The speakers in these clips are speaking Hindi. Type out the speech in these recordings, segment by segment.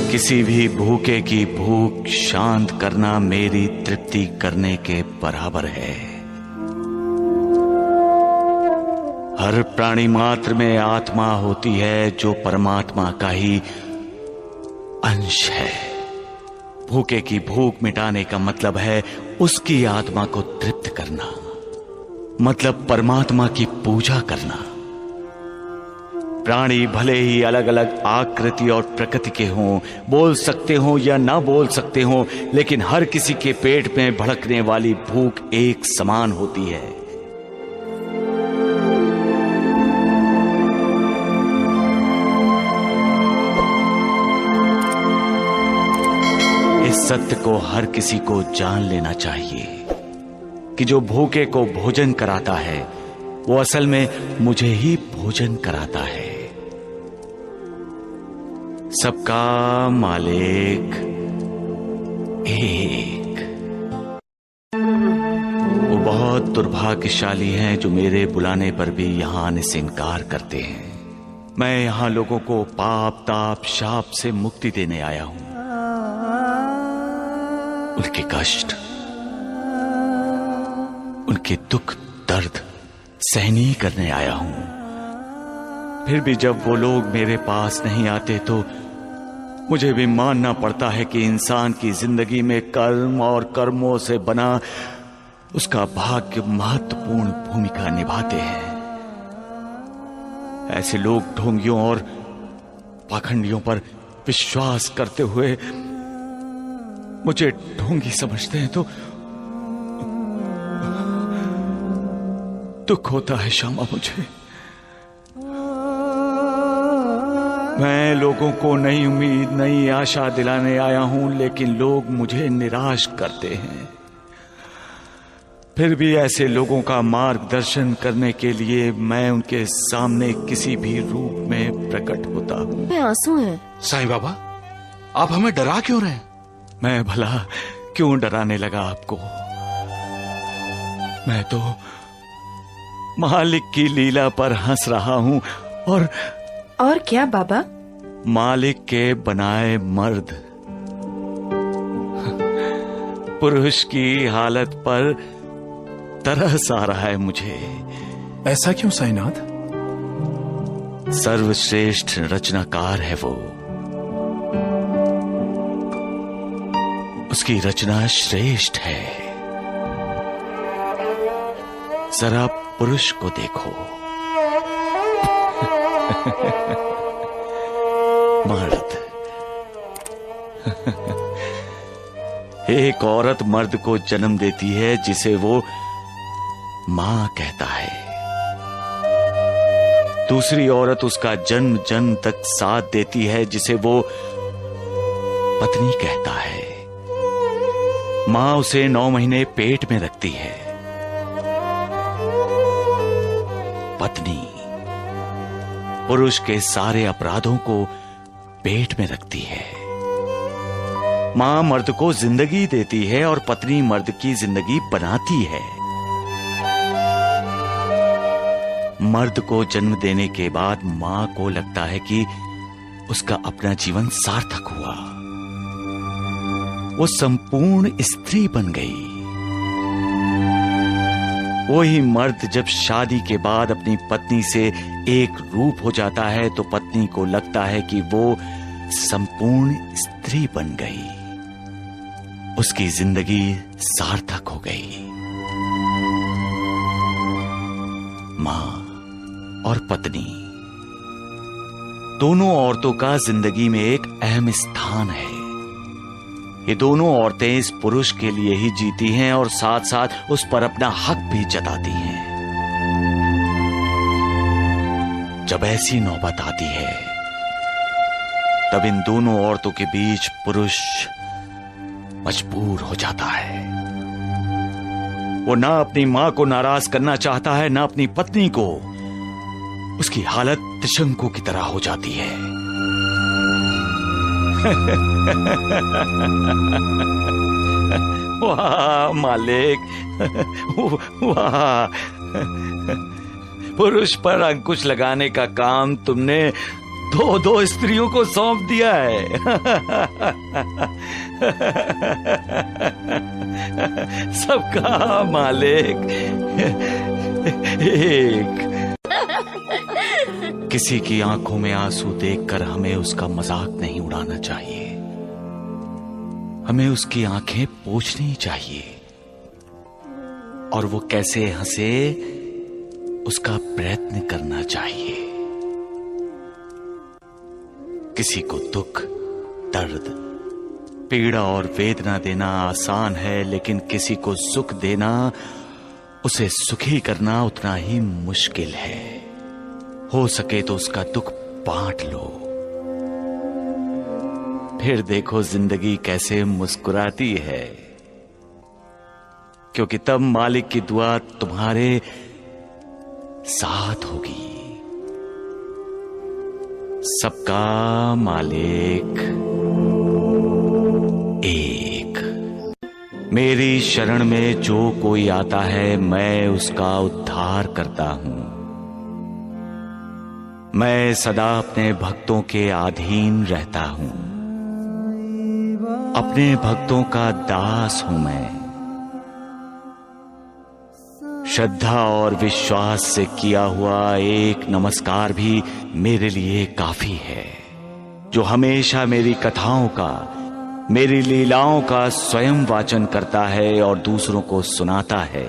किसी भी भूखे की भूख शांत करना मेरी तृप्ति करने के बराबर है। हर प्राणी मात्र में आत्मा होती है जो परमात्मा का ही अंश है। भूखे की भूख मिटाने का मतलब है उसकी आत्मा को तृप्त करना, मतलब परमात्मा की पूजा करना। प्राणी भले ही अलग अलग आकृति और प्रकृति के हों, बोल सकते हों या ना बोल सकते हों, लेकिन हर किसी के पेट में भड़कने वाली भूख एक समान होती है। इस सत्य को हर किसी को जान लेना चाहिए कि जो भूखे को भोजन कराता है वो असल में मुझे ही भोजन कराता है। सबका मालिक एक। वो बहुत दुर्भाग्यशाली हैं जो मेरे बुलाने पर भी यहां आने से इनकार करते हैं। मैं यहां लोगों को पाप ताप शाप से मुक्ति देने आया हूं, उनके कष्ट, उनके दुख दर्द सहनी करने आया हूं। फिर भी जब वो लोग मेरे पास नहीं आते तो मुझे भी मानना पड़ता है कि इंसान की जिंदगी में कर्म और कर्मों से बना उसका भाग्य महत्वपूर्ण भूमिका निभाते हैं। ऐसे लोग ढोंगियों और पाखंडियों पर विश्वास करते हुए मुझे ढोंगी समझते हैं तो दुख होता है श्यामा मुझे। मैं लोगों को नई उम्मीद नई आशा दिलाने आया हूं, लेकिन लोग मुझे निराश करते हैं। फिर भी ऐसे लोगों का मार्गदर्शन करने के लिए मैं उनके सामने किसी भी रूप में प्रकट होता हूं। मैं आंसू हैं। साईं बाबा, आप हमें डरा क्यों रहे हैं? मैं भला क्यों डराने लगा आपको? मैं तो मालिक की लीला पर हंस रहा हूं। और क्या बाबा? मालिक के बनाए मर्द पुरुष की हालत पर तरस आ रहा है मुझे। ऐसा क्यों साईनाथ? सर्वश्रेष्ठ रचनाकार है वो, उसकी रचना श्रेष्ठ है। जरा पुरुष को देखो। मर्द एक औरत मर्द को जन्म देती है जिसे वो मां कहता है। दूसरी औरत उसका जन्म जन्म तक साथ देती है जिसे वो पत्नी कहता है। मां उसे 9 महीने पेट में रखती है। पत्नी पुरुष के सारे अपराधों को पेट में रखती है। मां मर्द को जिंदगी देती है और पत्नी मर्द की जिंदगी बनाती है। मर्द को जन्म देने के बाद मां को लगता है कि उसका अपना जीवन सार्थक हुआ, वो संपूर्ण स्त्री बन गई। वही मर्द जब शादी के बाद अपनी पत्नी से एक रूप हो जाता है तो पत्नी को लगता है कि वो संपूर्ण स्त्री बन गई, उसकी जिंदगी सार्थक हो गई। मां और पत्नी दोनों औरतों का जिंदगी में एक अहम स्थान है। ये दोनों औरतें इस पुरुष के लिए ही जीती हैं और साथ साथ उस पर अपना हक भी जताती हैं। जब ऐसी नौबत आती है तब इन दोनों औरतों के बीच पुरुष मजबूर हो जाता है। वो ना अपनी मां को नाराज करना चाहता है ना अपनी पत्नी को। उसकी हालत त्रिशंकु की तरह हो जाती है। वाह मालिक, वाह। पुरुष पर अंकुश लगाने का काम तुमने दो दो स्त्रियों को सौंप दिया है। सबका मालिक एक। किसी की आंखों में आंसू देखकर हमें उसका मजाक नहीं उड़ाना चाहिए, हमें उसकी आंखें पोंछनी चाहिए, और वो कैसे हंसे उसका प्रयत्न करना चाहिए। किसी को दुख, दर्द, पीड़ा और वेदना देना आसान है, लेकिन किसी को सुख देना, उसे सुखी करना उतना ही मुश्किल है। हो सके तो उसका दुख बांट लो, फिर देखो जिंदगी कैसे मुस्कुराती है, क्योंकि तब मालिक की दुआ तुम्हारे साथ होगी। सबका मालिक एक। मेरी शरण में जो कोई आता है, मैं उसका उद्धार करता हूं। मैं सदा अपने भक्तों के अधीन रहता हूं, अपने भक्तों का दास हूं मैं। श्रद्धा और विश्वास से किया हुआ एक नमस्कार भी मेरे लिए काफी है। जो हमेशा मेरी कथाओं का, मेरी लीलाओं का स्वयं वाचन करता है और दूसरों को सुनाता है,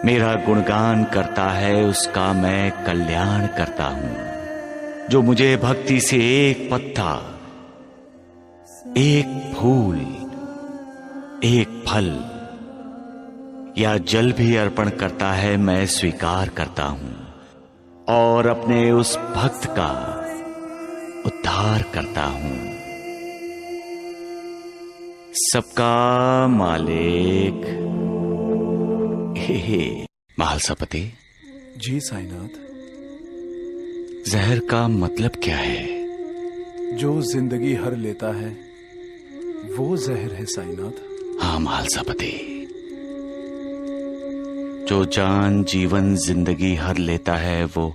मेरा गुणगान करता है, उसका मैं कल्याण करता हूं। जो मुझे भक्ति से एक पत्ता, एक फूल, एक फल या जल भी अर्पण करता है, मैं स्वीकार करता हूं और अपने उस भक्त का उद्धार करता हूं। सबका मालिक हे महालसापति। जी साईनाथ। जहर का मतलब क्या है? जो जिंदगी हर लेता है वो जहर है साईनाथ। हाँ महालसापति, जो जान, जीवन, जिंदगी हर लेता है वो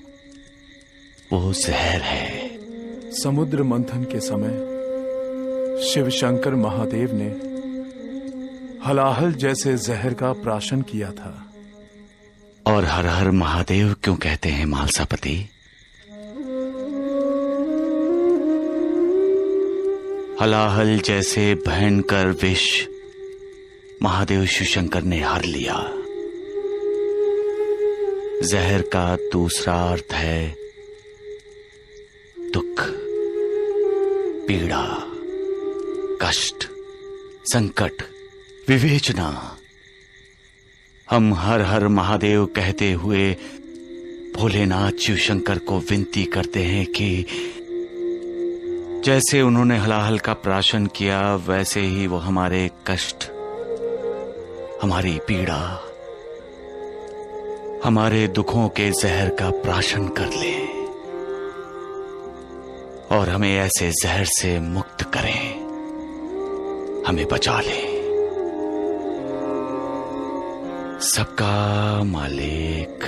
जहर है। समुद्र मंथन के समय शिव शंकर महादेव ने हलाहल जैसे जहर का प्राशन किया था। और हर हर महादेव क्यों कहते हैं महालसापति? हलाहल जैसे भयंकर विष महादेव शिवशंकर ने हर लिया। जहर का दूसरा अर्थ है दुख, पीड़ा, कष्ट, संकट, विवेचना। हम हर हर महादेव कहते हुए भोलेनाथ शिवशंकर को विनती करते हैं कि जैसे उन्होंने हलाहल का प्राशन किया, वैसे ही वो हमारे कष्ट, हमारी पीड़ा, हमारे दुखों के जहर का प्राशन कर ले और हमें ऐसे जहर से मुक्त करें, हमें बचा ले। सबका मालिक